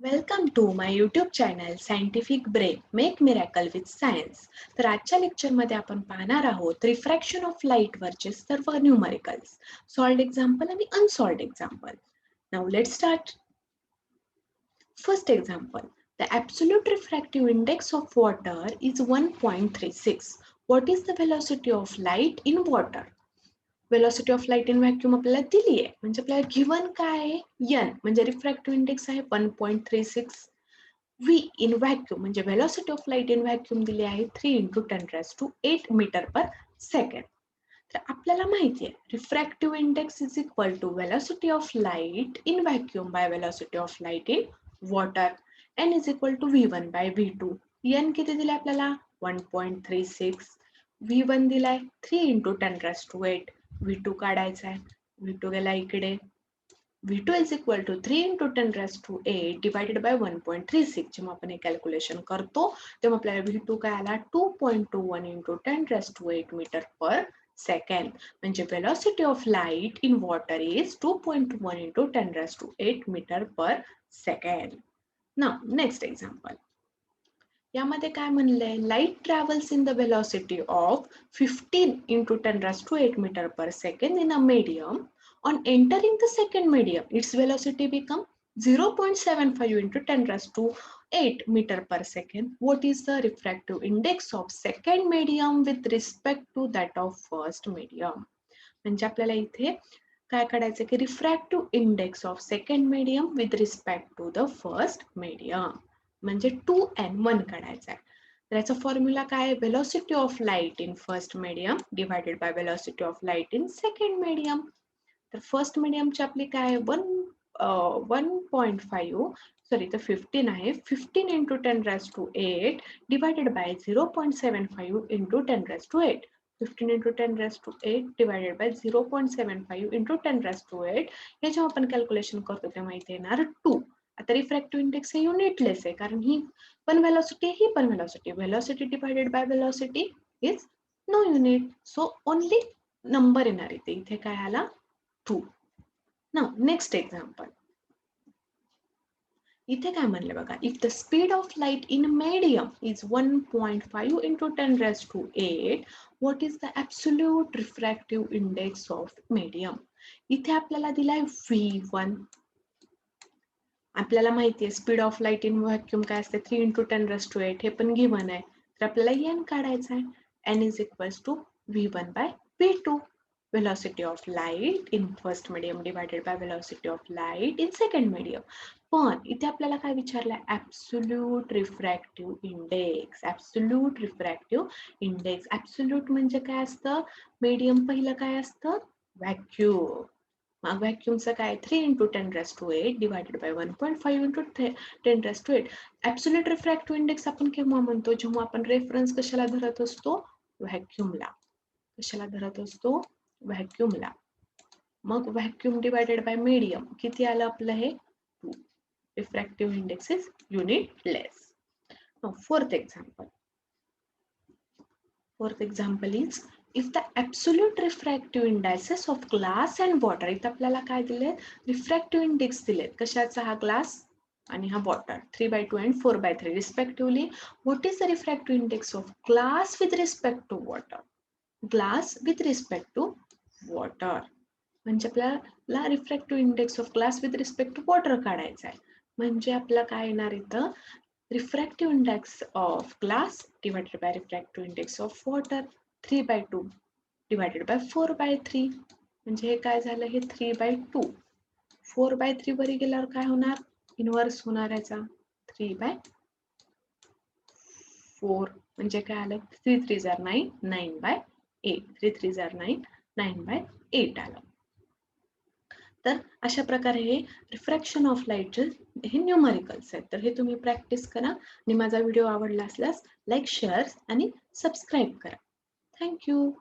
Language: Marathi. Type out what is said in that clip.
Welcome to my YouTube channel scientific break make miracle with science. तर आजच्या लेक्चरमध्ये आपण पाहणार आहोत रिफ्रॅक्शन ऑफ लाईट वरचे सर्व न्यूमरिकल्स, सॉल्व्ड एक्झाम्पल आणि unsolved example. Now let's start. First example, the absolute refractive index of water is 1.36. What is the velocity of light in water? Velocity of light in vacuum आपल्याला दिली आहे, म्हणजे आपल्याला गिवन काय आहे, n म्हणजे रिफ्रॅक्टिव्ह इंडेक्स आहे 1.36. v इन व्हॅक्यूम म्हणजे velocity of light in vacuum दिली आहे 3 × 10⁸ मीटर पर सेकंड. तर आपल्याला माहिती आहे refractive index is equal to velocity of light in vacuum by velocity of light in water. n is equal to v1 by v2. n किती दिलाय आपल्याला 1.36. v1 दिलाय 3 × 10⁸. v2 काढायचा आहे, v2 गेला इकडे. v2 is equal to 3 × 10⁸ divided by 1.36. जेव्हा आपण हे कॅल्क्युलेशन करतो तेव्हा आपल्याला v2 काय आला 2.21 × 10⁸ मीटर पर सेकंड. म्हणजे velocity of light in water is 2.1 × 10⁸ metre per second. Now next example. यामध्ये काय म्हणलंय, light travels in the velocity of 15 × 10⁸ metre per second in a medium. On entering the second medium, its velocity become 0.75 × 10⁸ meter per second. What is the refractive index of second medium with respect to that of first medium? म्हणजे आपल्याला इथे काय काढायचं की refractive index of second medium with respect to the first medium, म्हणजे 2n1 काढायचा आहे. तर याचा फॉर्म्युला काय आहे, velocity of light in first medium divided by velocity of light in second medium. तर फर्स्ट मीडियमची आपली काय 1.5 सॉरी तर 15 आहे, 15 × 10⁸ डिवायडेड बाय 0.75 × 10⁸. 15 × 10⁸ divided by 0.75 × 10⁸. हे जेव्हा आपण कॅल्क्युलेशन करतो तेव्हा इथे येणार 2. आता रिफ्रॅक्टिव्ह इंडेक्स हे युनिटलेस आहे कारण ही पण वेलॉसिटी ही पण velocity. Velocity divided by velocity is no unit, so only number येणार इथे काय आला 2. Now next example. इथे काय म्हणले बघा, if the speed of light in medium is 1.5 × 10⁸, what is the absolute refractive index of medium? इथे आपल्याला दिलाय v1. आपल्याला माहिती आहे speed of light in vacuum काय असते 3 × 10⁸, हे पण गिवन आहे. तर आपल्याला n काढायचा आहे. n is equals to v1 by v2. Velocity of light in first medium divided by velocity of light in second medium. पण इथे आपल्याला काय विचारलंय, absolute refractive index. Absolute refractive index. Absolute म्हणजे काय असतं, मीडियम पहिलं काय असतं व्हॅक्यूम. मग व्हॅक्यूमचं काय 3 × 10⁸ divided by 1.5 × 10⁸. Absolute refractive index आपण केव्हा म्हणतो, जेव्हा आपण रेफरन्स कशाला धरत असतो, व्हॅक्यूमला. कशाला धरत असतो, व्हॅक्यूमला. मग व्हॅक्यूम डिवायडेड बाय मीडियम किती आलं आपलं हे 2. Refractive index is unitless. Now fourth example is if the absolute refractive indices of glass and water. इथं आपल्याला काय दिले, रिफ्रॅक्टिव्ह इंडेक्स दिलेत. कशाचा, हा ग्लास आणि हा water 3/2 and 4/3 respectively. What is the refractive index of glass with respect to water? Glass with respect to water. म्हणजे आपल्याला refractive index of glass with respect to water काढायचा आहे. म्हणजे आपल्याला काय येणार इथं, refractive index of glass divided by refractive index of water 3/2 divided by 4/3. म्हणजे हे काय झालं, हे 3/2. 4/3 वरी गेल्यावर काय होणार, इनव्हर्स होणार याचा 3/4. म्हणजे काय आलं 3 3 are 9, 9/8. 3 3 are 9, 9/8 आलं. तर अशा प्रकारे हे रिफ्रॅक्शन ऑफ लाईटचे हे न्यूमरिकल्स आहेत. तर हे तुम्ही प्रॅक्टिस करा आणि माझा व्हिडिओ आवडला असल्यास लाईक, शेअर आणि सबस्क्राईब करा. थँक्यू.